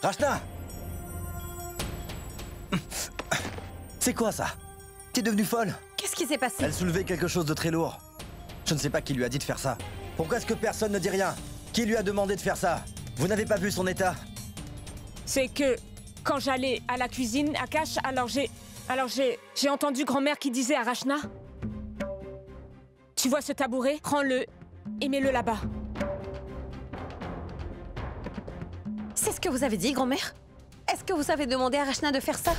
Rachna! C'est quoi ça? T'es devenue folle? Qu'est-ce qui s'est passé? Elle soulevait quelque chose de très lourd. Je ne sais pas qui lui a dit de faire ça. Pourquoi est-ce que personne ne dit rien? Qui lui a demandé de faire ça? Vous n'avez pas vu son état? C'est que quand j'allais à la cuisine, Akash, alors j'ai entendu grand-mère qui disait à Rachna, tu vois ce tabouret? Prends-le et mets-le là-bas. C'est ce que vous avez dit, grand-mère? Est-ce que vous avez demandé à Rachna de faire ça?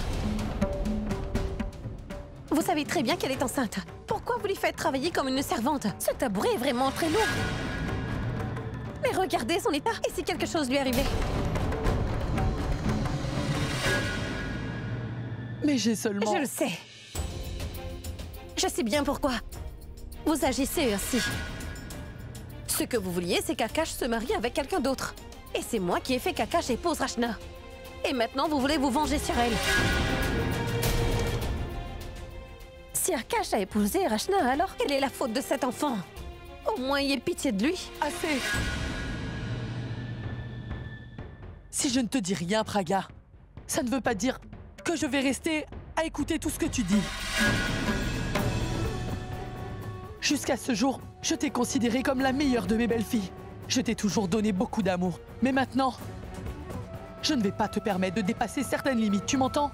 Vous savez très bien qu'elle est enceinte. Pourquoi vous lui faites travailler comme une servante? Ce tabouret est vraiment très lourd. Mais regardez son état. Et si quelque chose lui arrivait? Mais j'ai seulement... Je le sais. Je sais bien pourquoi. Vous agissez ainsi. Ce que vous vouliez, c'est qu'Akash se marie avec quelqu'un d'autre. Et c'est moi qui ai fait qu'Akash épouse Rachna. Et maintenant, vous voulez vous venger sur elle. Si Akash a épousé Rachna, alors quelle est la faute de cet enfant? Au moins, ayez pitié de lui. Assez! Si je ne te dis rien, Praga, ça ne veut pas dire que je vais rester à écouter tout ce que tu dis. Jusqu'à ce jour, je t'ai considérée comme la meilleure de mes belles-filles. Je t'ai toujours donné beaucoup d'amour. Mais maintenant, je ne vais pas te permettre de dépasser certaines limites, tu m'entends?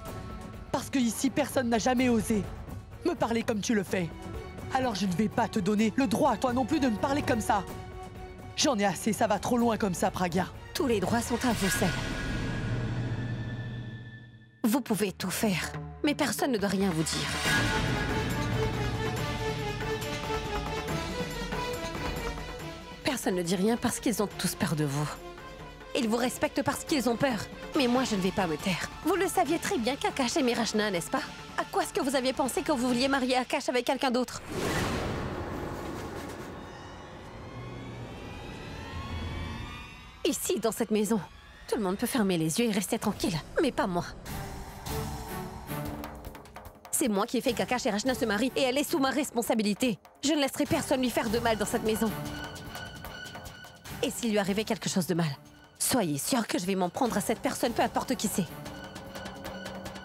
Parce que ici, personne n'a jamais osé me parler comme tu le fais. Alors je ne vais pas te donner le droit à toi non plus de me parler comme ça. J'en ai assez, ça va trop loin comme ça, Praga. Tous les droits sont à vous, Sel. Vous pouvez tout faire, mais personne ne doit rien vous dire. Personne ne dit rien parce qu'ils ont tous peur de vous. Ils vous respectent parce qu'ils ont peur. Mais moi, je ne vais pas me taire. Vous le saviez très bien qu'Akash aimait Rachna, n'est-ce pas? À quoi est-ce que vous aviez pensé quand vous vouliez marier Akash avec quelqu'un d'autre? Ici, dans cette maison, tout le monde peut fermer les yeux et rester tranquille. Mais pas moi. C'est moi qui ai fait qu'Akash et Rachna se marient et elle est sous ma responsabilité. Je ne laisserai personne lui faire de mal dans cette maison. Et s'il lui arrivait quelque chose de mal, soyez sûr que je vais m'en prendre à cette personne, peu importe qui c'est.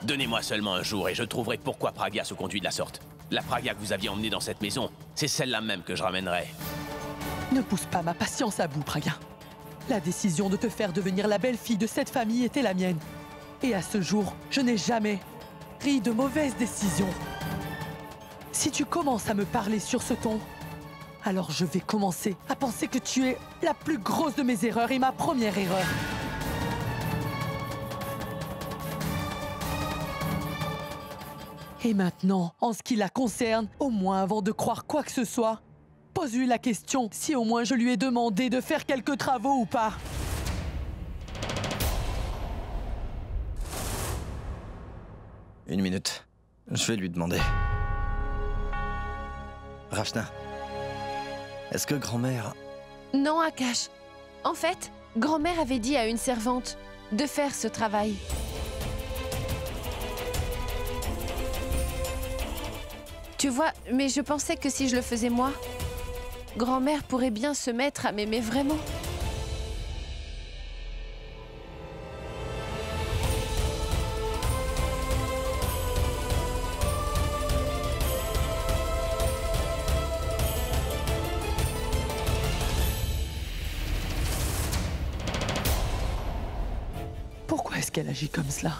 Donnez-moi seulement un jour et je trouverai pourquoi Praga se conduit de la sorte. La Praga que vous aviez emmenée dans cette maison, c'est celle-là même que je ramènerai. Ne pousse pas ma patience à bout, Praga. La décision de te faire devenir la belle-fille de cette famille était la mienne. Et à ce jour, je n'ai jamais pris de mauvaises décisions. Si tu commences à me parler sur ce ton, alors je vais commencer à penser que tu es la plus grosse de mes erreurs et ma première erreur. Et maintenant, en ce qui la concerne, au moins avant de croire quoi que ce soit, pose-lui la question si au moins je lui ai demandé de faire quelques travaux ou pas. Une minute. Je vais lui demander. Rachna, est-ce que grand-mère... Non, Akash. En fait, grand-mère avait dit à une servante de faire ce travail. Tu vois, mais je pensais que si je le faisais moi, grand-mère pourrait bien se mettre à m'aimer vraiment. Pourquoi est-ce qu'elle agit comme cela?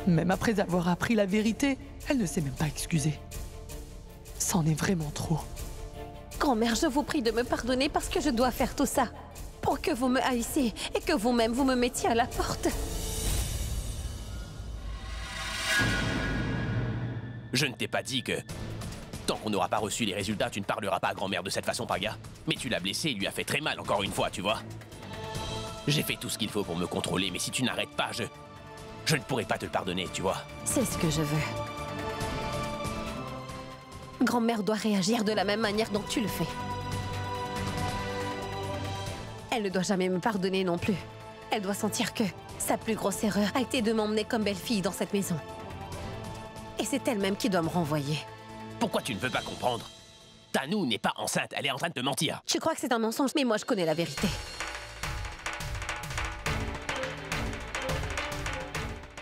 Même après avoir appris la vérité, elle ne s'est même pas excusée. C'en est vraiment trop. Grand-mère, je vous prie de me pardonner parce que je dois faire tout ça. Pour que vous me haïssiez et que vous-même vous me mettiez à la porte. Je ne t'ai pas dit que... Tant qu'on n'aura pas reçu les résultats, tu ne parleras pas à grand-mère de cette façon, Praga. Mais tu l'as blessée et lui as fait très mal encore une fois, tu vois. J'ai fait tout ce qu'il faut pour me contrôler, mais si tu n'arrêtes pas, je ne pourrai pas te le pardonner, tu vois. C'est ce que je veux. Grand-mère doit réagir de la même manière dont tu le fais. Elle ne doit jamais me pardonner non plus. Elle doit sentir que sa plus grosse erreur a été de m'emmener comme belle-fille dans cette maison. Et c'est elle-même qui doit me renvoyer. Pourquoi tu ne veux pas comprendre? Tanou n'est pas enceinte, elle est en train de te mentir. Tu crois que c'est un mensonge, mais moi je connais la vérité.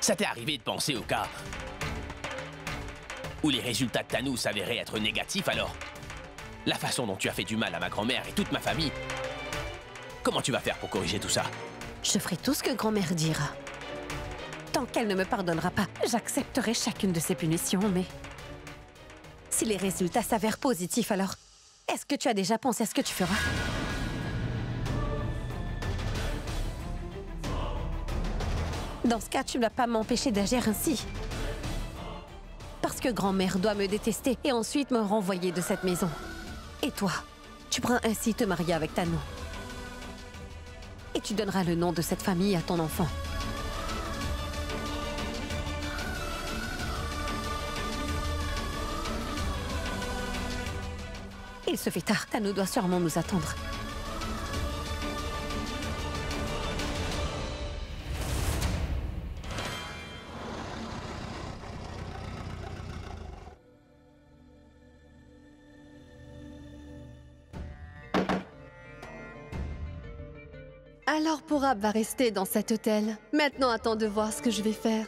Ça t'est arrivé de penser au cas où les résultats de Tanou s'avéraient être négatifs alors? La façon dont tu as fait du mal à ma grand-mère et toute ma famille, comment tu vas faire pour corriger tout ça? Je ferai tout ce que grand-mère dira. Tant qu'elle ne me pardonnera pas, j'accepterai chacune de ses punitions, mais... Si les résultats s'avèrent positifs, alors... Est-ce que tu as déjà pensé à ce que tu feras? Dans ce cas, tu ne vas pas m'empêcher d'agir ainsi. Parce que grand-mère doit me détester et ensuite me renvoyer de cette maison. Et toi, tu pourras ainsi te marier avec Tanou. Et tu donneras le nom de cette famille à ton enfant. Il se fait tard, Tanou doit sûrement nous attendre. Alors Pourab va rester dans cet hôtel. Maintenant, attends de voir ce que je vais faire.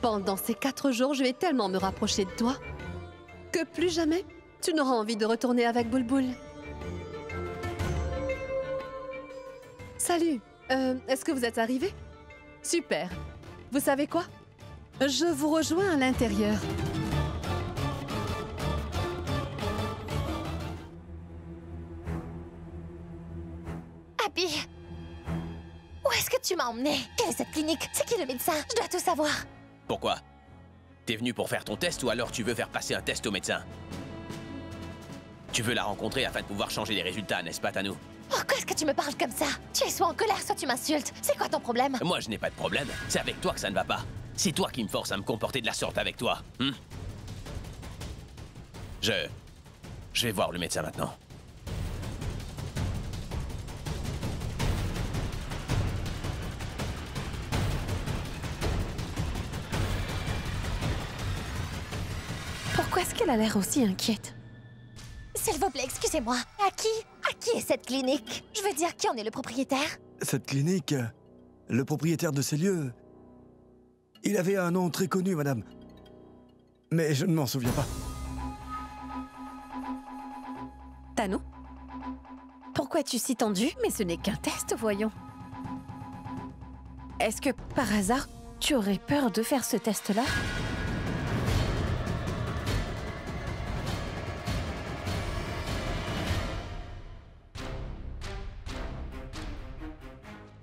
Pendant ces 4 jours, je vais tellement me rapprocher de toi que plus jamais, tu n'auras envie de retourner avec Boulboul. Salut, est-ce que vous êtes arrivés? Super. Vous savez quoi? Je vous rejoins à l'intérieur. Abby, où est-ce que tu m'as emmené? Quelle est cette clinique? C'est qui le médecin? Je dois tout savoir. Pourquoi? T'es venu pour faire ton test ou alors tu veux faire passer un test au médecin? Tu veux la rencontrer afin de pouvoir changer les résultats, n'est-ce pas, Tanou? Pourquoi est-ce que tu me parles comme ça? Tu es soit en colère, soit tu m'insultes. C'est quoi ton problème? Moi, je n'ai pas de problème. C'est avec toi que ça ne va pas. C'est toi qui me force à me comporter de la sorte avec toi. Je vais voir le médecin maintenant. Pourquoi est-ce qu'elle a l'air aussi inquiète? S'il vous plaît, excusez-moi. À qui est cette clinique? Je veux dire, qui en est le propriétaire? Cette clinique, le propriétaire de ces lieux, il avait un nom très connu, madame. Mais je ne m'en souviens pas. Tanou? Pourquoi es-tu si tendue? Mais ce n'est qu'un test, voyons. Est-ce que, par hasard, tu aurais peur de faire ce test-là?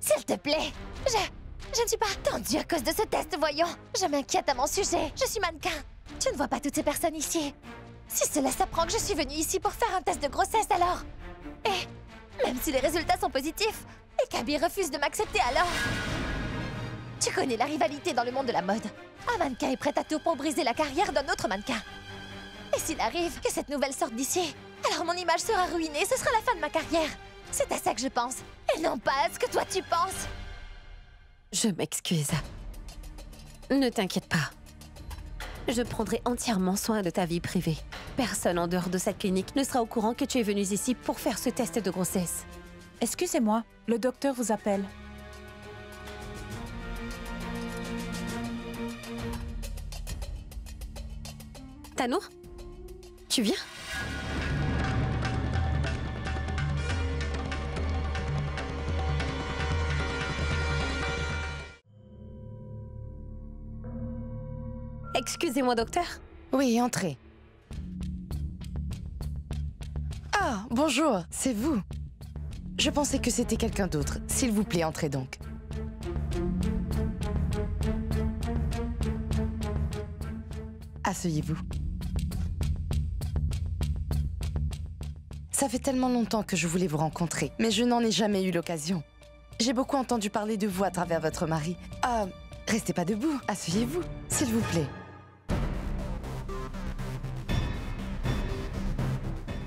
S'il te plaît, je ne suis pas tendue à cause de ce test, voyons. Je m'inquiète à mon sujet. Je suis mannequin. Tu ne vois pas toutes ces personnes ici. Si cela s'apprend que je suis venue ici pour faire un test de grossesse, alors... Et même si les résultats sont positifs, et qu'Abby refuse de m'accepter, alors... Tu connais la rivalité dans le monde de la mode. Un mannequin est prêt à tout pour briser la carrière d'un autre mannequin. Et s'il arrive que cette nouvelle sorte d'ici, alors mon image sera ruinée, ce sera la fin de ma carrière. C'est à ça que je pense, et non pas à ce que toi tu penses. Je m'excuse. Ne t'inquiète pas. Je prendrai entièrement soin de ta vie privée. Personne en dehors de cette clinique ne sera au courant que tu es venue ici pour faire ce test de grossesse. Excusez-moi, le docteur vous appelle. Tanou? Tu viens? Excusez-moi, docteur. Oui, entrez. Ah, bonjour, c'est vous. Je pensais que c'était quelqu'un d'autre. S'il vous plaît, entrez donc. Asseyez-vous. Ça fait tellement longtemps que je voulais vous rencontrer, mais je n'en ai jamais eu l'occasion. J'ai beaucoup entendu parler de vous à travers votre mari. Ah, restez pas debout, asseyez-vous, s'il vous plaît.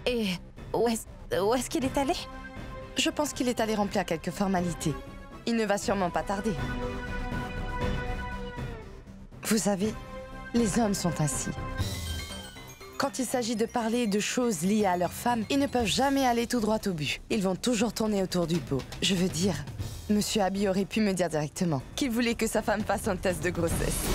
Et où est-ce qu'il est allé? Je pense qu'il est allé remplir quelques formalités. Il ne va sûrement pas tarder. Vous savez, les hommes sont ainsi. Quand il s'agit de parler de choses liées à leur femme, ils ne peuvent jamais aller tout droit au but. Ils vont toujours tourner autour du pot. Je veux dire, Monsieur Abby aurait pu me dire directement qu'il voulait que sa femme fasse un test de grossesse.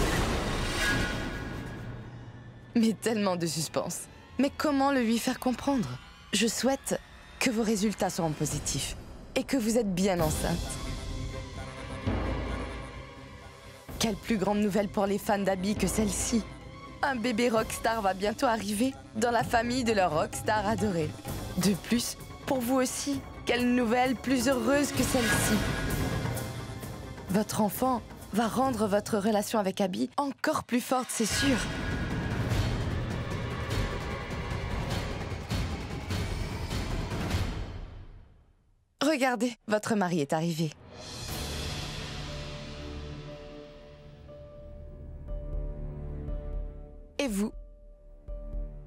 Mais tellement de suspense. Mais comment le lui faire comprendre? Je souhaite que vos résultats seront positifs et que vous êtes bien enceinte. Quelle plus grande nouvelle pour les fans d'Abby que celle-ci? Un bébé rockstar va bientôt arriver dans la famille de leur rockstar adoré. De plus, pour vous aussi, quelle nouvelle plus heureuse que celle-ci? Votre enfant va rendre votre relation avec Abby encore plus forte, c'est sûr. Regardez, votre mari est arrivé. Et vous?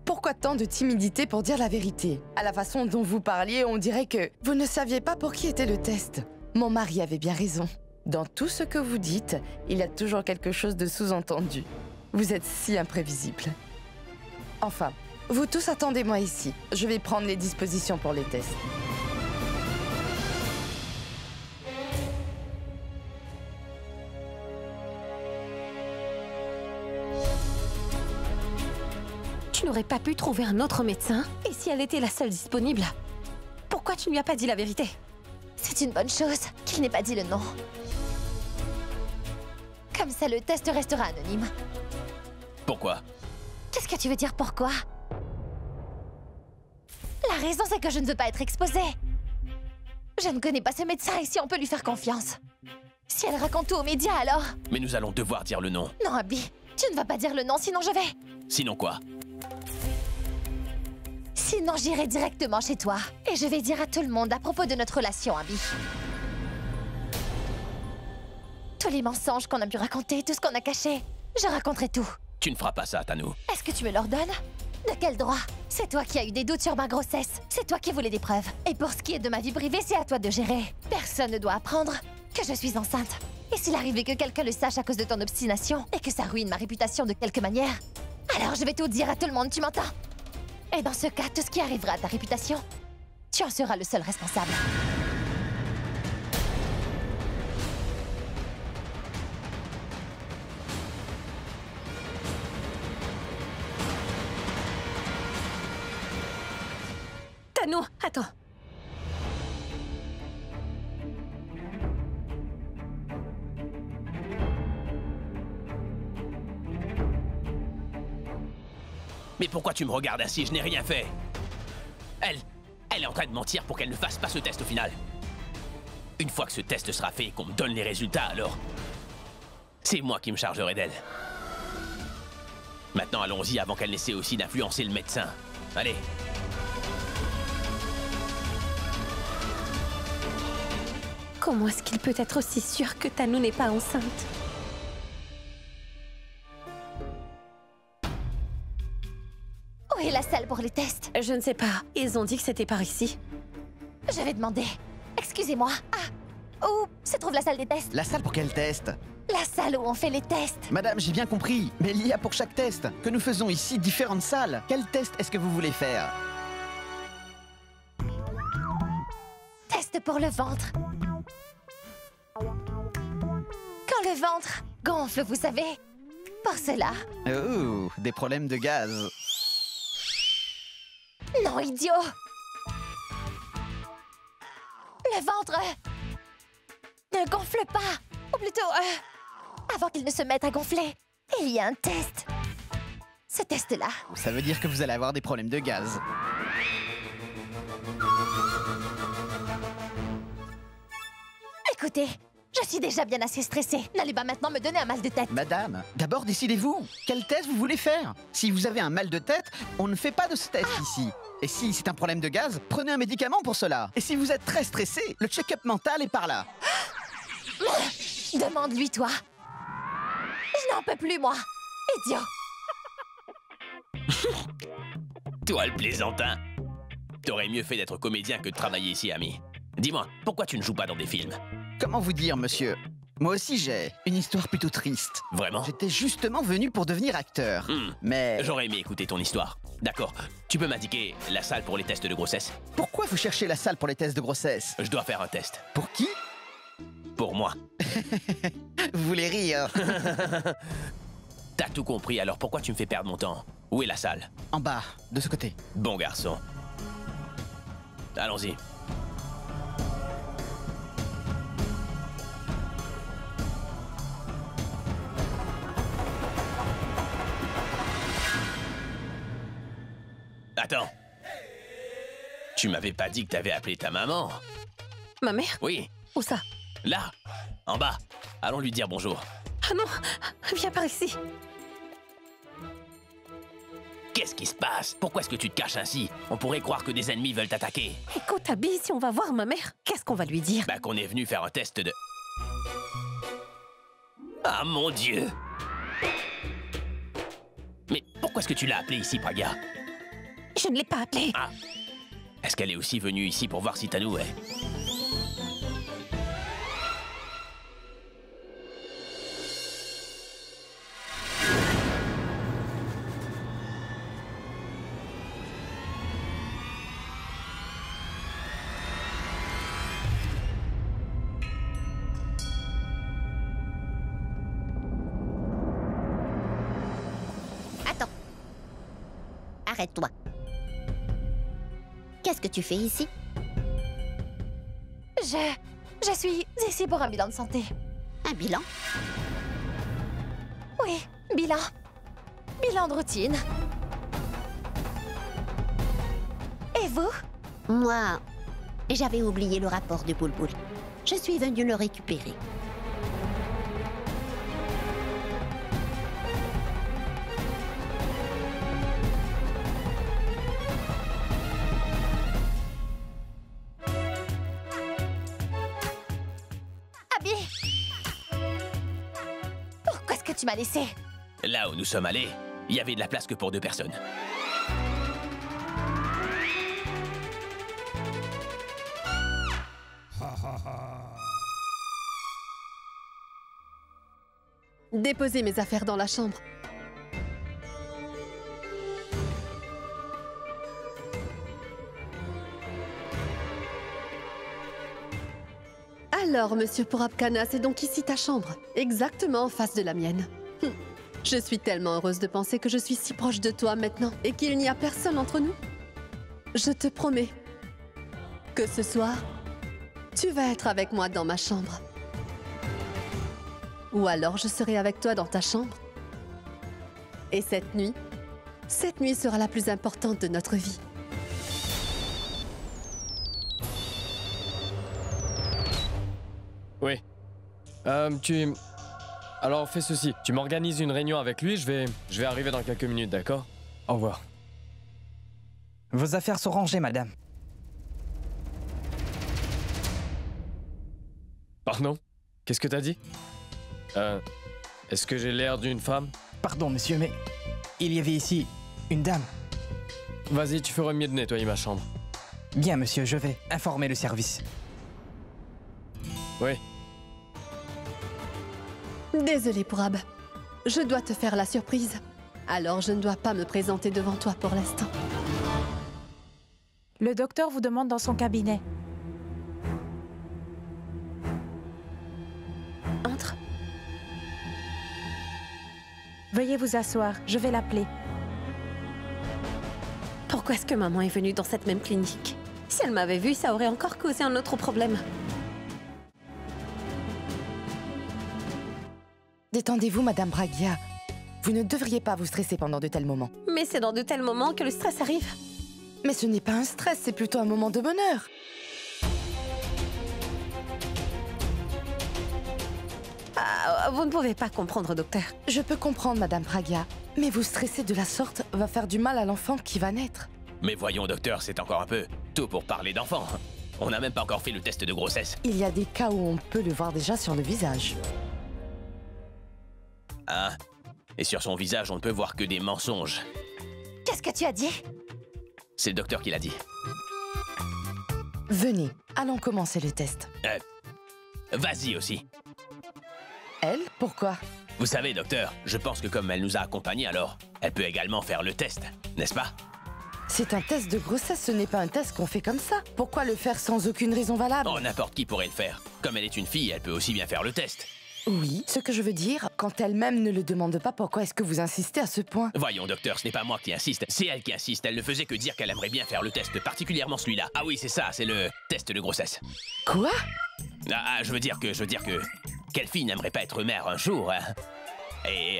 Pourquoi tant de timidité pour dire la vérité? À la façon dont vous parliez, on dirait que vous ne saviez pas pour qui était le test. Mon mari avait bien raison. Dans tout ce que vous dites, il y a toujours quelque chose de sous-entendu. Vous êtes si imprévisible. Enfin, vous tous attendez-moi ici. Je vais prendre les dispositions pour les tests. Tu n'aurais pas pu trouver un autre médecin? Et si elle était la seule disponible? Pourquoi tu ne lui as pas dit la vérité? C'est une bonne chose qu'il n'ait pas dit le nom. Comme ça, le test restera anonyme. Pourquoi? Qu'est-ce que tu veux dire pourquoi? La raison, c'est que je ne veux pas être exposée. Je ne connais pas ce médecin et si on peut lui faire confiance. Si elle raconte tout aux médias, alors... Mais nous allons devoir dire le nom. Non, Abby, tu ne vas pas dire le nom, sinon je vais... Sinon quoi? Sinon, j'irai directement chez toi. Et je vais dire à tout le monde à propos de notre relation, Abby. Tous les mensonges qu'on a pu raconter, tout ce qu'on a caché, je raconterai tout. Tu ne feras pas ça, Tanu. Est-ce que tu me l'ordonnes? De quel droit? C'est toi qui as eu des doutes sur ma grossesse. C'est toi qui voulais des preuves. Et pour ce qui est de ma vie privée, c'est à toi de gérer. Personne ne doit apprendre que je suis enceinte. Et s'il arrivait que quelqu'un le sache à cause de ton obstination et que ça ruine ma réputation de quelque manière, alors je vais tout dire à tout le monde, tu m'entends? Et dans ce cas, tout ce qui arrivera à ta réputation, tu en seras le seul responsable. Tanu, attends. Mais pourquoi tu me regardes ainsi? Je n'ai rien fait. Elle est en train de mentir pour qu'elle ne fasse pas ce test au final. Une fois que ce test sera fait et qu'on me donne les résultats, alors... c'est moi qui me chargerai d'elle. Maintenant, allons-y avant qu'elle n'essaie aussi d'influencer le médecin. Allez. Comment est-ce qu'il peut être aussi sûr que Tanu n'est pas enceinte? Où est la salle pour les tests? Je ne sais pas. Ils ont dit que c'était par ici. Je vais demander. Excusez-moi. Ah, où se trouve la salle des tests? La salle pour quel test? La salle où on fait les tests. Madame, j'ai bien compris, mais il y a pour chaque test. Que nous faisons ici différentes salles. Quel test est-ce que vous voulez faire? Test pour le ventre. Quand le ventre gonfle, vous savez. Pour cela. Oh, des problèmes de gaz. Non, idiot! Le ventre ne gonfle pas. Ou plutôt, avant qu'il ne se mette à gonfler, il y a un test. Ce test-là. Ça veut dire que vous allez avoir des problèmes de gaz. Écoutez, je suis déjà bien assez stressée. N'allez pas maintenant me donner un mal de tête. Madame, d'abord décidez-vous. Quel test vous voulez faire? Si vous avez un mal de tête, on ne fait pas de ce test ici. Et si c'est un problème de gaz, prenez un médicament pour cela. Et si vous êtes très stressé, le check-up mental est par là. Demande-lui, toi. Je n'en peux plus, moi. Idiot. Toi, le plaisantin. T'aurais mieux fait d'être comédien que de travailler ici, ami. Dis-moi, pourquoi tu ne joues pas dans des films? Comment vous dire, monsieur? Moi aussi, j'ai une histoire plutôt triste. Vraiment? J'étais justement venu pour devenir acteur. Mais... J'aurais aimé écouter ton histoire. D'accord. Tu peux m'indiquer la salle pour les tests de grossesse? Pourquoi vous cherchez la salle pour les tests de grossesse? Je dois faire un test. Pour qui? Pour moi. Vous voulez rire? T'as tout compris, alors pourquoi tu me fais perdre mon temps? Où est la salle? En bas, de ce côté. Bon garçon. Allons-y. Attends. Tu m'avais pas dit que t'avais appelé ta maman? Ma mère? Oui. Où ça? Là, en bas. Allons lui dire bonjour. Ah non, viens par ici. Qu'est-ce qui se passe? Pourquoi est-ce que tu te caches ainsi? On pourrait croire que des ennemis veulent t'attaquer. Écoute, Abby, si on va voir ma mère, qu'est-ce qu'on va lui dire? Bah qu'on est venu faire un test de... Ah mon Dieu! Mais pourquoi est-ce que tu l'as appelée ici, Praga? Je ne l'ai pas appelée. Ah. Est-ce qu'elle est aussi venue ici pour voir si Tanou est... Attends. Arrête-toi. Qu'est-ce que tu fais ici? Je suis ici pour un bilan de santé. Un bilan? Oui, bilan. Bilan de routine. Et vous? Moi, j'avais oublié le rapport de Boulboul. Je suis venue le récupérer. Pourquoi est-ce que tu m'as laissé? Là où nous sommes allés, il y avait de la place que pour 2 personnes. Déposez mes affaires dans la chambre. Alors, monsieur Pourabkana, c'est donc ici ta chambre, exactement en face de la mienne. Je suis tellement heureuse de penser que je suis si proche de toi maintenant et qu'il n'y a personne entre nous. Je te promets que ce soir, tu vas être avec moi dans ma chambre. Ou alors je serai avec toi dans ta chambre. Et cette nuit sera la plus importante de notre vie. Oui. Alors fais ceci, tu m'organises une réunion avec lui, je vais arriver dans quelques minutes, d'accord? Au revoir. Vos affaires sont rangées, madame. Pardon? Qu'est-ce que t'as dit? Est-ce que j'ai l'air d'une femme? Pardon, monsieur, mais il y avait ici une dame. Vas-y, tu ferais mieux de nettoyer ma chambre. Bien, monsieur, je vais informer le service. Oui. Désolée, Pourab. Je dois te faire la surprise. Alors je ne dois pas me présenter devant toi pour l'instant. Le docteur vous demande dans son cabinet. Entre. Veuillez vous asseoir, je vais l'appeler. Pourquoi est-ce que maman est venue dans cette même clinique? Si elle m'avait vue, ça aurait encore causé un autre problème. Détendez-vous, Madame Bragia. Vous ne devriez pas vous stresser pendant de tels moments. Mais c'est dans de tels moments que le stress arrive. Mais ce n'est pas un stress, c'est plutôt un moment de bonheur. Ah, vous ne pouvez pas comprendre, docteur. Je peux comprendre, Madame Bragia. Mais vous stresser de la sorte va faire du mal à l'enfant qui va naître. Mais voyons, docteur, c'est encore un peu tôt pour parler d'enfant. On n'a même pas encore fait le test de grossesse. Il y a des cas où on peut le voir déjà sur le visage. Hein? Et sur son visage, on ne peut voir que des mensonges. Qu'est-ce que tu as dit? C'est le docteur qui l'a dit. Venez, allons commencer le test. Vas-y aussi. Elle? Pourquoi? Vous savez, docteur, je pense que comme elle nous a accompagnés alors, elle peut également faire le test, n'est-ce pas? C'est un test de grossesse, ce n'est pas un test qu'on fait comme ça. Pourquoi le faire sans aucune raison valable? Oh, n'importe qui pourrait le faire. Comme elle est une fille, elle peut aussi bien faire le test. Oui, ce que je veux dire, quand elle-même ne le demande pas, pourquoi est-ce que vous insistez à ce point? Voyons, docteur, ce n'est pas moi qui insiste, c'est elle qui insiste. Elle ne faisait que dire qu'elle aimerait bien faire le test, particulièrement celui-là. Ah oui, c'est ça, c'est le test de grossesse. Quoi? Je veux dire que... Quelle fille n'aimerait pas être mère un jour, hein? Et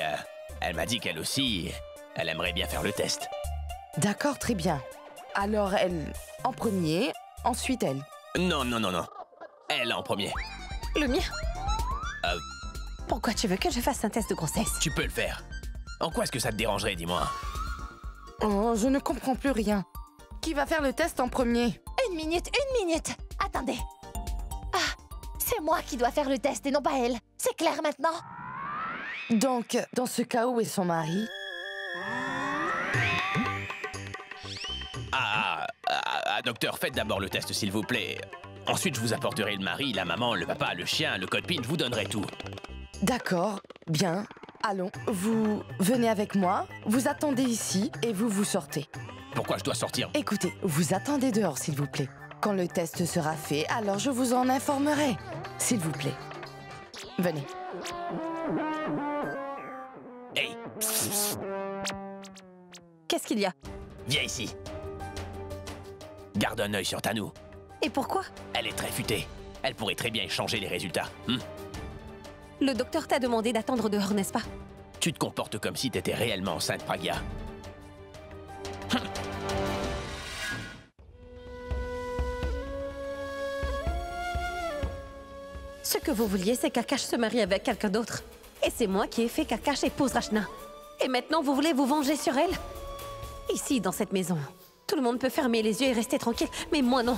elle m'a dit qu'elle aussi, elle aimerait bien faire le test. D'accord, très bien. Alors elle, en premier, ensuite elle. Non. Elle en premier. Le mien? Pourquoi tu veux que je fasse un test de grossesse? Tu peux le faire. En quoi est-ce que ça te dérangerait, dis-moi? Oh, je ne comprends plus rien. Qui va faire le test en premier? Une minute. Attendez. Ah, c'est moi qui dois faire le test et non pas elle. C'est clair maintenant? Donc, dans ce cas, où est son mari? Docteur, faites d'abord le test, s'il vous plaît. Ensuite, je vous apporterai le mari, la maman, le papa, le chien, le code PIN, je vous donnerai tout. D'accord, bien. Allons, vous venez avec moi, vous attendez ici et vous sortez. Pourquoi je dois sortir? Écoutez, vous attendez dehors, s'il vous plaît. Quand le test sera fait, alors je vous en informerai. S'il vous plaît. Venez. Hey! Qu'est-ce qu'il y a? Viens ici. Garde un œil sur Tanou. Et pourquoi? Elle est très futée. Elle pourrait très bien changer les résultats. Le docteur t'a demandé d'attendre dehors, n'est-ce pas? Tu te comportes comme si t'étais réellement enceinte, Pragya. Ce que vous vouliez, c'est qu'Akash se marie avec quelqu'un d'autre. Et c'est moi qui ai fait qu'Akash épouse Rachna. Et maintenant, vous voulez vous venger sur elle? Ici, dans cette maison, tout le monde peut fermer les yeux et rester tranquille, mais moi non.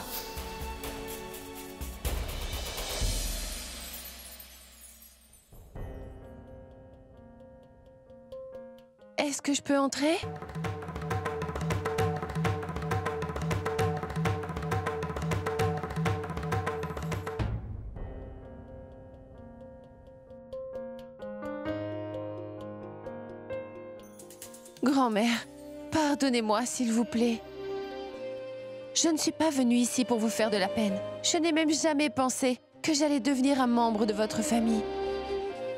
Est-ce que je peux entrer? Grand-mère, pardonnez-moi, s'il vous plaît. Je ne suis pas venue ici pour vous faire de la peine. Je n'ai même jamais pensé que j'allais devenir un membre de votre famille.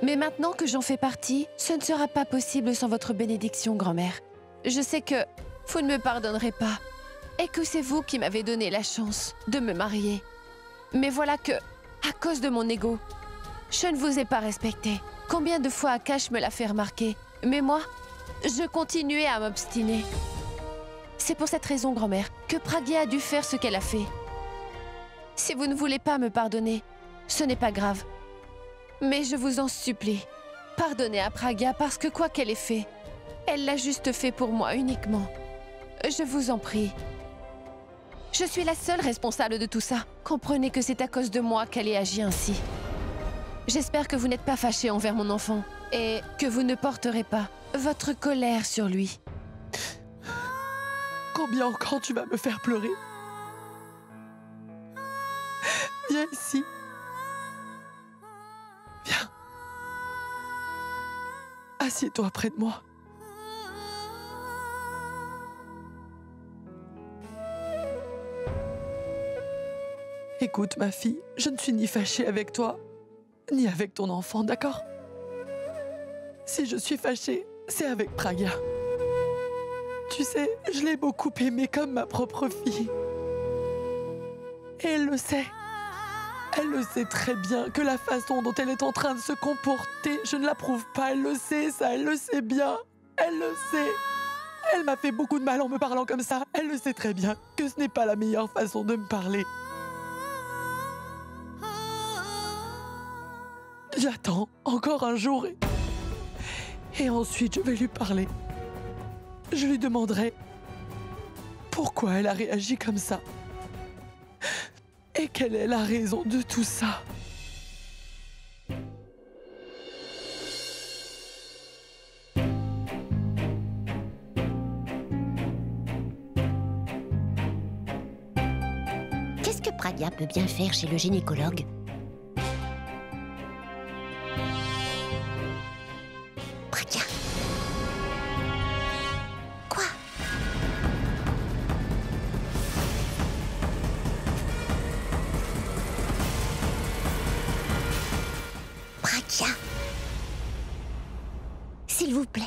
Mais maintenant que j'en fais partie, ce ne sera pas possible sans votre bénédiction, grand-mère. Je sais que vous ne me pardonnerez pas et que c'est vous qui m'avez donné la chance de me marier. Mais voilà que, à cause de mon ego, je ne vous ai pas respecté. Combien de fois Akash me l'a fait remarquer, mais moi, je continuais à m'obstiner. C'est pour cette raison, grand-mère, que Pragya a dû faire ce qu'elle a fait. Si vous ne voulez pas me pardonner, ce n'est pas grave. Mais je vous en supplie, pardonnez à Pragya parce que quoi qu'elle ait fait, elle l'a juste fait pour moi uniquement. Je vous en prie. Je suis la seule responsable de tout ça. Comprenez que c'est à cause de moi qu'elle ait agi ainsi. J'espère que vous n'êtes pas fâché envers mon enfant et que vous ne porterez pas votre colère sur lui. Combien encore tu vas me faire pleurer? Viens ici. Viens. Assieds-toi près de moi. Écoute, ma fille, je ne suis ni fâchée avec toi, ni avec ton enfant, d'accord? Si je suis fâchée, c'est avec Pragya. Tu sais, je l'ai beaucoup aimée comme ma propre fille. Et elle le sait. Elle le sait très bien que la façon dont elle est en train de se comporter, je ne l'approuve pas. Elle le sait, ça, elle le sait bien. Elle le sait. Elle m'a fait beaucoup de mal en me parlant comme ça. Elle le sait très bien que ce n'est pas la meilleure façon de me parler. J'attends encore un jour et ensuite je vais lui parler. Je lui demanderai pourquoi elle a réagi comme ça et quelle est la raison de tout ça. Qu'est-ce que Pragya peut bien faire chez le gynécologue? Pragya. Quoi? s'il vous plaît.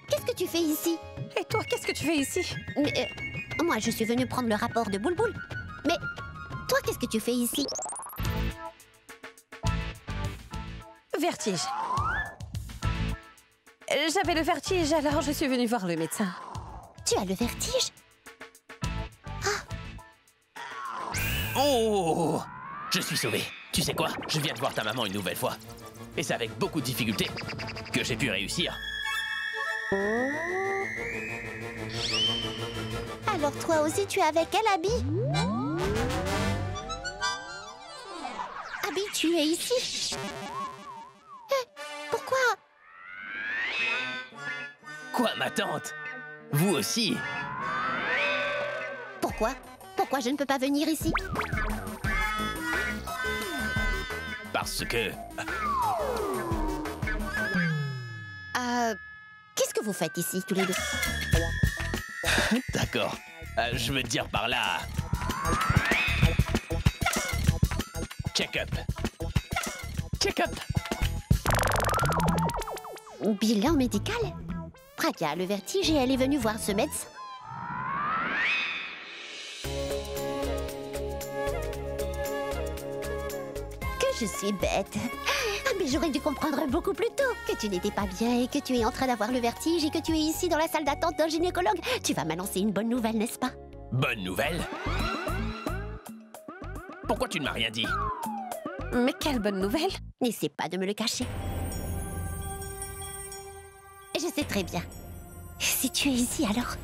Qu'est-ce que tu fais ici? Et toi, qu'est-ce que tu fais ici? Moi, je suis venue prendre le rapport de Boule Boule. Mais toi, qu'est-ce que tu fais ici? Vertige. J'avais le vertige, alors je suis venue voir le médecin. Tu as le vertige? Oh! Je suis sauvé. Tu sais quoi? Je viens de voir ta maman une nouvelle fois. Et c'est avec beaucoup de difficultés que j'ai pu réussir. Alors toi aussi, tu es avec elle, Abby? Abby, tu es ici? Pourquoi? Quoi, ma tante? Vous aussi? Pourquoi? Pourquoi je ne peux pas venir ici? Parce que... Qu'est-ce que vous faites ici, tous les deux? D'accord. Je veux dire par là... Check-up. Check-up. Bilan médical? Pragya a le vertige et elle est venue voir ce médecin. Que je suis bête. Ah, mais j'aurais dû comprendre beaucoup plus tôt que tu n'étais pas bien et que tu es en train d'avoir le vertige et que tu es ici dans la salle d'attente d'un gynécologue. Tu vas m'annoncer une bonne nouvelle, n'est-ce pas? Bonne nouvelle? Pourquoi tu ne m'as rien dit? Mais quelle bonne nouvelle! N'essaie pas de me le cacher. Je sais très bien. Si tu es ici alors,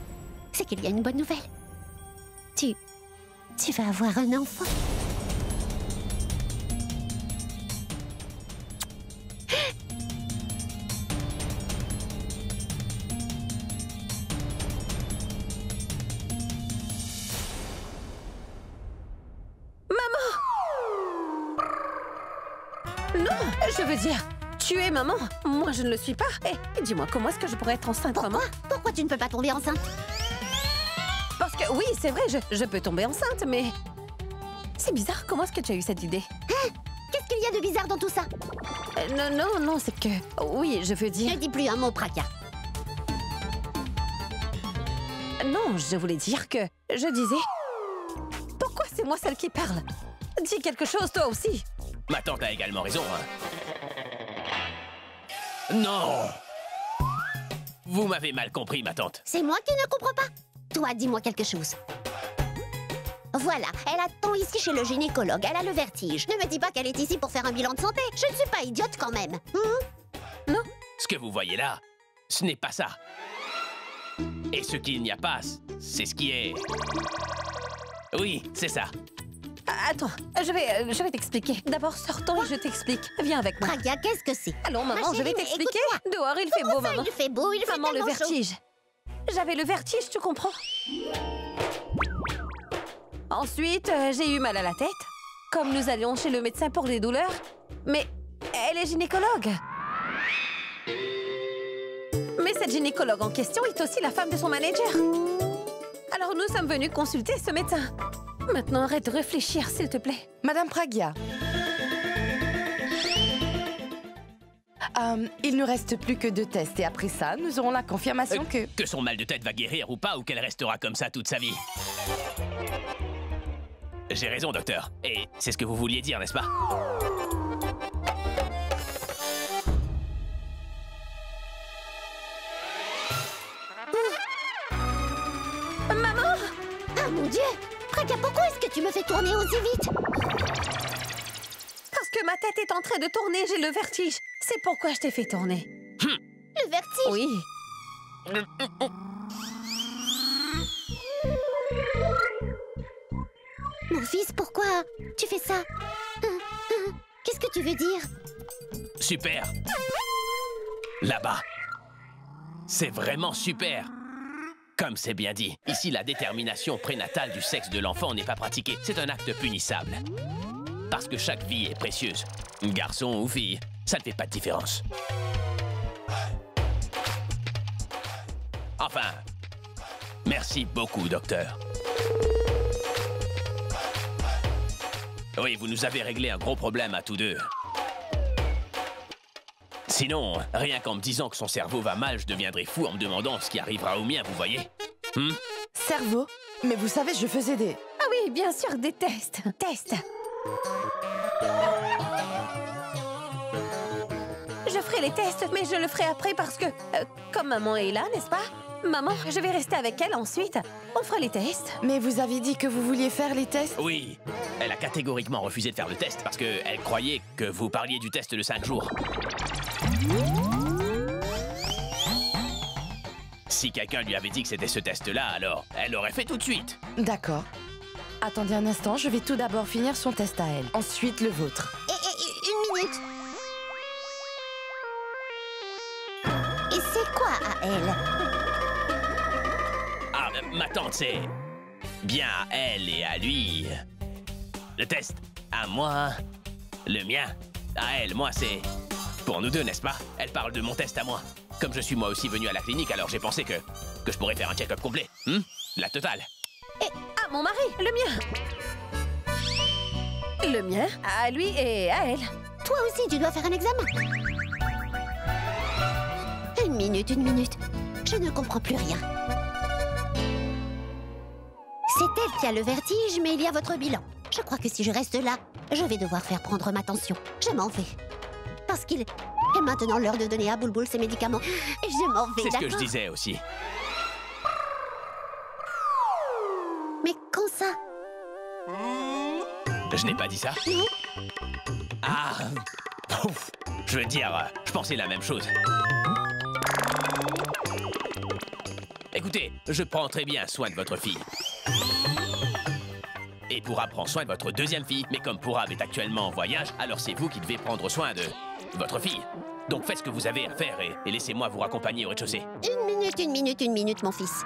c'est qu'il y a une bonne nouvelle. Tu vas avoir un enfant. Non, je veux dire, tu es maman. Moi, je ne le suis pas. Et dis-moi, comment est-ce que je pourrais être enceinte, maman? Pourquoi tu ne peux pas tomber enceinte? Parce que oui, c'est vrai, je peux tomber enceinte, mais... C'est bizarre, comment est-ce que tu as eu cette idée? Hein? Qu'est-ce qu'il y a de bizarre dans tout ça? Non, c'est que... Oui, je veux dire... Ne dis plus un mot, Pragya. Non, je voulais dire que... Je disais... Pourquoi c'est moi celle qui parle? Dis quelque chose, toi aussi. Ma tante a également raison, hein. Non! Vous m'avez mal compris, ma tante. C'est moi qui ne comprends pas. Toi, dis-moi quelque chose. Voilà, elle attend ici chez le gynécologue, elle a le vertige. Ne me dis pas qu'elle est ici pour faire un bilan de santé. Je ne suis pas idiote quand même. Non. Ce que vous voyez là, ce n'est pas ça. Et ce qu'il n'y a pas, c'est ce qui est... Oui, c'est ça. Attends, je vais t'expliquer. D'abord, sortons et je t'explique. Viens avec moi. Pragya, qu'est-ce que c'est? Allons, maman, je vais t'expliquer. Dehors, il fait beau, maman. Il fait beau, il fait maman, le tellement vertige. chaud. J'avais le vertige, tu comprends? Ensuite, j'ai eu mal à la tête. Comme nous allions chez le médecin pour les douleurs. Mais elle est gynécologue. Mais cette gynécologue en question est aussi la femme de son manager. Alors nous sommes venus consulter ce médecin. Maintenant, arrête de réfléchir, s'il te plaît. Madame Pragya. Il ne reste plus que 2 tests et après ça, nous aurons la confirmation que... Que son mal de tête va guérir ou pas, ou qu'elle restera comme ça toute sa vie. J'ai raison, docteur. Et c'est ce que vous vouliez dire, n'est-ce pas? Maman! Ah mon Dieu! Pragya, pourquoi est-ce que tu me fais tourner aussi vite? Parce que ma tête est en train de tourner, j'ai le vertige. C'est pourquoi je t'ai fait tourner. Le vertige? Oui. Mon fils, pourquoi tu fais ça? Qu'est-ce que tu veux dire? Super. Là-bas. C'est vraiment super. Comme c'est bien dit, ici la détermination prénatale du sexe de l'enfant n'est pas pratiquée. C'est un acte punissable. Parce que chaque vie est précieuse. Garçon ou fille, ça ne fait pas de différence. Enfin, merci beaucoup, docteur. Oui, vous nous avez réglé un gros problème à tous deux. Sinon, rien qu'en me disant que son cerveau va mal, je deviendrai fou en me demandant ce qui arrivera au mien, vous voyez? Cerveau? Mais vous savez, je faisais des... Ah oui, bien sûr, des tests. Tests. Je ferai les tests, mais je le ferai après parce que... comme maman est là, n'est-ce pas? Maman, je vais rester avec elle ensuite. On fera les tests. Mais vous avez dit que vous vouliez faire les tests? Oui, elle a catégoriquement refusé de faire le test parce qu'elle croyait que vous parliez du test de 5 jours. Si quelqu'un lui avait dit que c'était ce test-là, alors elle l'aurait fait tout de suite. D'accord. Attendez un instant, je vais tout d'abord finir son test à elle. Ensuite, le vôtre. Une minute. Et c'est quoi à elle? Ah, ma tante, c'est bien à elle et à lui. Le test, à moi. Le mien, à elle. Moi, c'est pour nous deux, n'est-ce pas? Elle parle de mon test à moi. Comme je suis moi aussi venu à la clinique, alors j'ai pensé que je pourrais faire un check-up complet. La totale. Ah, mon mari, le mien. Le mien, à lui et à elle. Toi aussi, tu dois faire un examen. Une minute. Je ne comprends plus rien. C'est elle qui a le vertige, mais il y a votre bilan. Je crois que si je reste là, je vais devoir faire prendre ma tension. Je m'en vais. Parce qu'il est maintenant l'heure de donner à Boulboul ses médicaments. Je m'en vais, C'est ce que je d'accord? disais aussi. Mais quand ça? Je n'ai pas dit ça. Ah, ouf. Je veux dire, je pensais la même chose. Écoutez, je prends très bien soin de votre fille. Et Pourra prend soin de votre deuxième fille, mais comme Pourra est actuellement en voyage, alors c'est vous qui devez prendre soin de votre fille. Donc faites ce que vous avez à faire et laissez-moi vous raccompagner au rez-de-chaussée. Une minute, mon fils.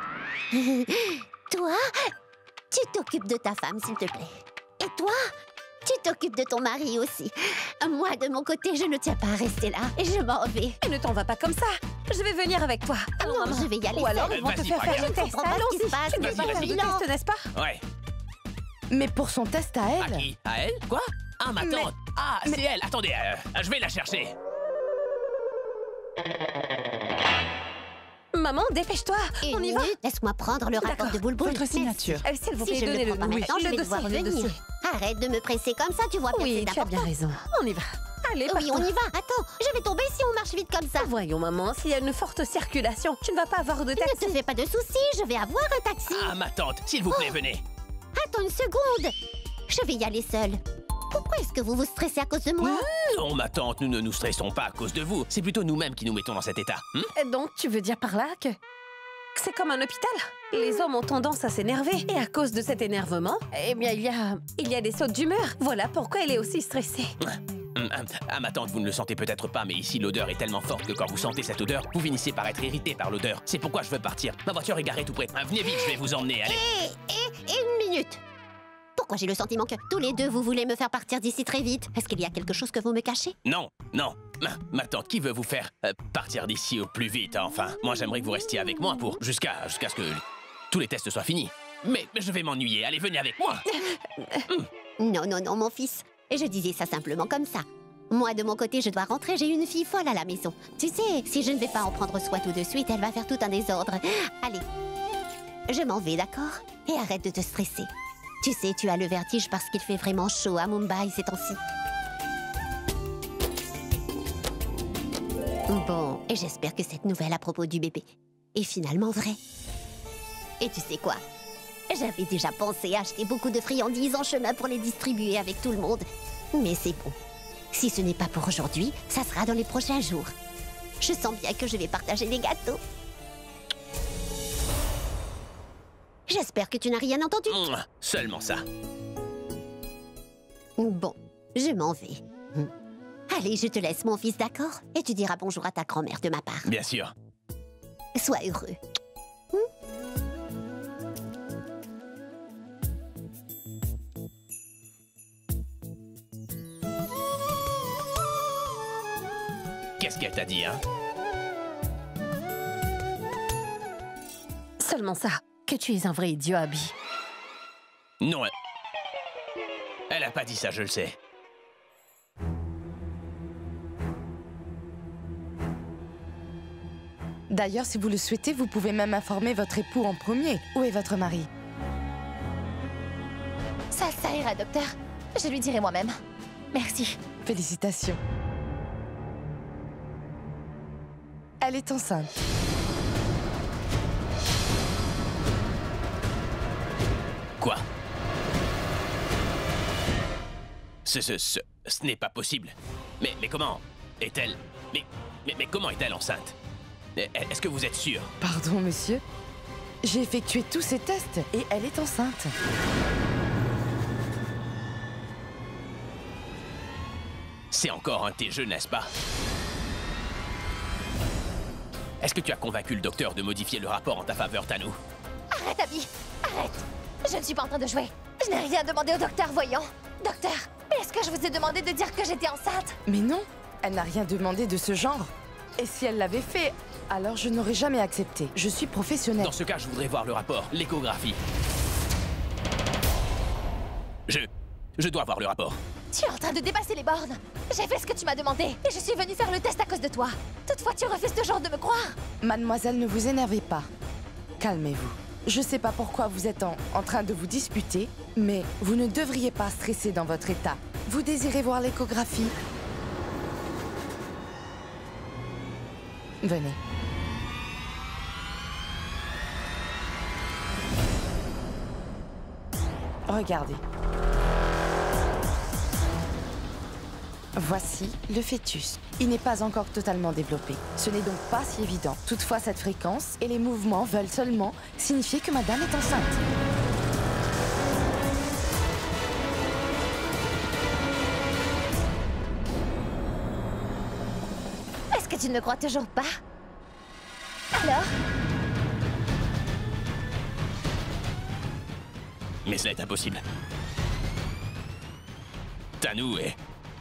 Toi, tu t'occupes de ta femme, s'il te plaît. Et toi, tu t'occupes de ton mari aussi. Moi, de mon côté, je ne tiens pas à rester là. Je m'en vais. Ne t'en vas pas comme ça. Je vais venir avec toi. Allons, Non, maman. je vais y aller Ou alors, seule. ils vont te Vas-y, faire Praga. faire le test. comprends pas ce qui se passe. Tu ne veux pas Vas-y, faire le vas-y. test, n'est-ce pas? Ouais. Mais pour son test à À elle... qui? À elle? Quoi? Ah, ma tante. Ah, c'est elle. Attendez, je vais la chercher. Maman, dépêche-toi. On y va. Laisse-moi prendre le rapport D'accord. de Boulboul. Votre signature. S'il vous Si plaît, je ne donnez le le prends pas maintenant, je le vais devoir dossier, le revenir. dossier. Arrête de me presser comme ça, tu vois bien Oui, que c'est tu as bien important. raison. On y va. Allez, Oui, partons. on y va. Attends, je vais tomber si on marche vite comme ça. Voyons, maman, s'il y a une forte circulation, tu ne vas pas avoir de taxi. Ne te fais pas de soucis, je vais avoir un taxi. Ah, ma tante, s'il vous plaît, venez. Attends une seconde. Je vais y aller seule. Pourquoi est-ce que vous vous stressez à cause de moi? Non, ma tante, nous ne nous stressons pas à cause de vous. C'est plutôt nous-mêmes qui nous mettons dans cet état. Et donc, tu veux dire par là que c'est comme un hôpital? Les hommes ont tendance à s'énerver. Et à cause de cet énervement, eh bien, il y a des sautes d'humeur. Voilà pourquoi elle est aussi stressée. Ah, ma tante, vous ne le sentez peut-être pas, mais ici, l'odeur est tellement forte que quand vous sentez cette odeur, vous finissez par être irrité par l'odeur. C'est pourquoi je veux partir. Ma voiture est garée tout près. Venez vite, je vais vous emmener, allez. Une minute. Pourquoi j'ai le sentiment que tous les deux vous voulez me faire partir d'ici très vite? Est-ce qu'il y a quelque chose que vous me cachez? Non. Ma tante, qui veut vous faire partir d'ici au plus vite, enfin? Moi, j'aimerais que vous restiez avec moi pour jusqu'à ce que tous les tests soient finis. Mais je vais m'ennuyer. Allez, venez avec moi. Non, mon fils. Je disais ça simplement comme ça. Moi, de mon côté, je dois rentrer. J'ai une fille folle à la maison. Tu sais, si je ne vais pas en prendre soin tout de suite, elle va faire tout un désordre. Allez, je m'en vais, d'accord? Et arrête de te stresser. Tu sais, tu as le vertige parce qu'il fait vraiment chaud à Mumbai ces temps-ci. Bon, et j'espère que cette nouvelle à propos du bébé est finalement vraie. Et tu sais quoi? J'avais déjà pensé acheter beaucoup de friandises en chemin pour les distribuer avec tout le monde. Mais c'est bon. Si ce n'est pas pour aujourd'hui, ça sera dans les prochains jours. Je sens bien que je vais partager les gâteaux. J'espère que tu n'as rien entendu. Seulement ça. Bon, je m'en vais. Allez, je te laisse, mon fils, d'accord? Et tu diras bonjour à ta grand-mère de ma part. Bien sûr. Sois heureux. Qu'est-ce qu'elle t'a dit, hein? Seulement ça, que tu es un vrai idiot, Abby. Non, elle a pas dit ça, je le sais. D'ailleurs, si vous le souhaitez, vous pouvez même informer votre époux en premier. Où est votre mari? Ça ira, docteur. Je lui dirai moi-même. Merci. Félicitations. Elle est enceinte. Quoi? Ce n'est pas possible. Mais comment est-elle... Mais comment est-elle enceinte? Est-ce que vous êtes sûr? Pardon, monsieur. J'ai effectué tous ces tests et elle est enceinte. C'est encore un de tes jeux, n'est-ce pas? Est-ce que tu as convaincu le docteur de modifier le rapport en ta faveur, Tanou? Arrête, Abby. Arrête. Je ne suis pas en train de jouer. Je n'ai rien demandé au docteur, voyons. Docteur, est-ce que je vous ai demandé de dire que j'étais enceinte? Mais non, elle n'a rien demandé de ce genre. Et si elle l'avait fait, alors je n'aurais jamais accepté. Je suis professionnelle. Dans ce cas, je voudrais voir le rapport, l'échographie. Je dois voir le rapport. Tu es en train de dépasser les bornes. J'ai fait ce que tu m'as demandé et je suis venue faire le test à cause de toi. Toutefois, tu refuses toujours de me croire. Mademoiselle, ne vous énervez pas. Calmez-vous. Je sais pas pourquoi vous êtes en train de vous disputer, mais vous ne devriez pas stresser dans votre état. Vous désirez voir l'échographie? Venez. Regardez. Voici le fœtus. Il n'est pas encore totalement développé. Ce n'est donc pas si évident. Toutefois, cette fréquence et les mouvements veulent seulement signifier que madame est enceinte. Est-ce que tu ne me crois toujours pas? Alors? Mais cela est impossible. Tanou est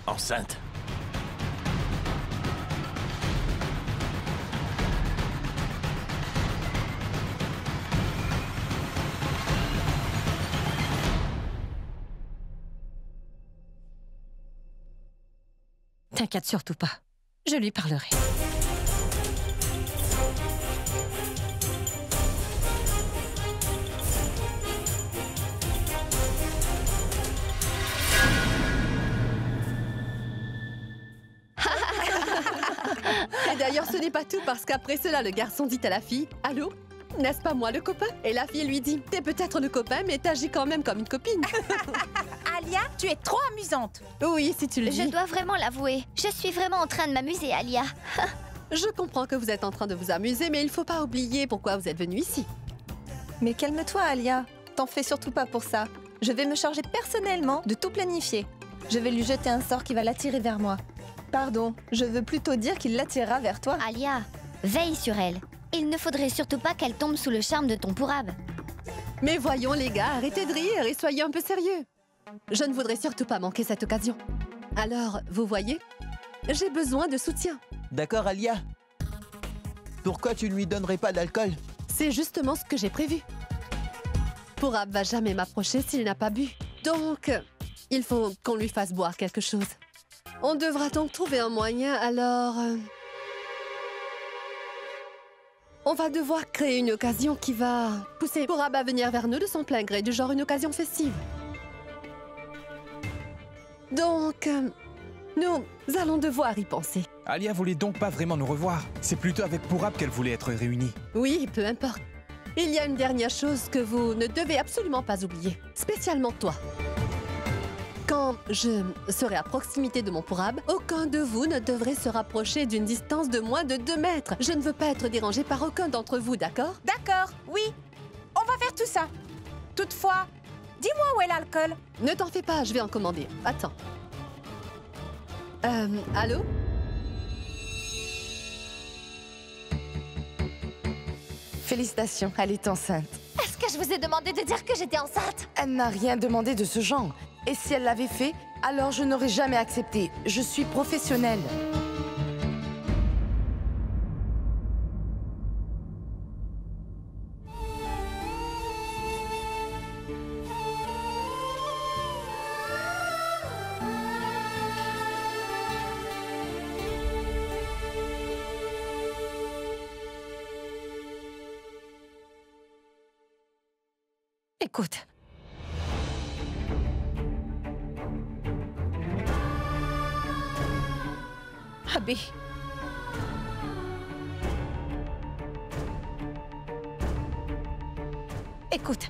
enceinte. T'inquiète surtout pas. Je lui parlerai. Et d'ailleurs, ce n'est pas tout parce qu'après cela, le garçon dit à la fille « Allô? N'est-ce pas moi le copain ?» Et la fille lui dit « T'es peut-être le copain, mais t'agis quand même comme une copine. » Alia, tu es trop amusante. Oui, si tu le dis. Je dois vraiment l'avouer. Je suis vraiment en train de m'amuser, Alia. Je comprends que vous êtes en train de vous amuser, mais il faut pas oublier pourquoi vous êtes venu ici. Mais calme-toi, Alia. T'en fais surtout pas pour ça. Je vais me charger personnellement de tout planifier. Je vais lui jeter un sort qui va l'attirer vers moi. Pardon, je veux plutôt dire qu'il l'attirera vers toi. Alia, veille sur elle. Il ne faudrait surtout pas qu'elle tombe sous le charme de ton pourab. Mais voyons les gars, arrêtez de rire et soyez un peu sérieux. Je ne voudrais surtout pas manquer cette occasion. Alors, vous voyez, j'ai besoin de soutien. D'accord, Alia. Pourquoi tu ne lui donnerais pas d'alcool? C'est justement ce que j'ai prévu. Pourab va jamais m'approcher s'il n'a pas bu. Donc, il faut qu'on lui fasse boire quelque chose. On devra donc trouver un moyen, alors... On va devoir créer une occasion qui va pousser Pourab à venir vers nous de son plein gré, du genre une occasion festive. Donc, nous allons devoir y penser. Alia voulait donc pas vraiment nous revoir. C'est plutôt avec Pourab qu'elle voulait être réunie. Oui, peu importe. Il y a une dernière chose que vous ne devez absolument pas oublier. Spécialement toi. Quand je serai à proximité de mon Pourab, aucun de vous ne devrait se rapprocher d'une distance de moins de 2 mètres. Je ne veux pas être dérangé par aucun d'entre vous, d'accord? D'accord, oui. On va faire tout ça. Toutefois, dis-moi où est l'alcool? Ne t'en fais pas, je vais en commander. Attends. Allô? Félicitations, elle est enceinte. Est-ce que je vous ai demandé de dire que j'étais enceinte? Elle n'a rien demandé de ce genre. Et si elle l'avait fait, alors je n'aurais jamais accepté. Je suis professionnelle. Écoute. Abby. Écoute,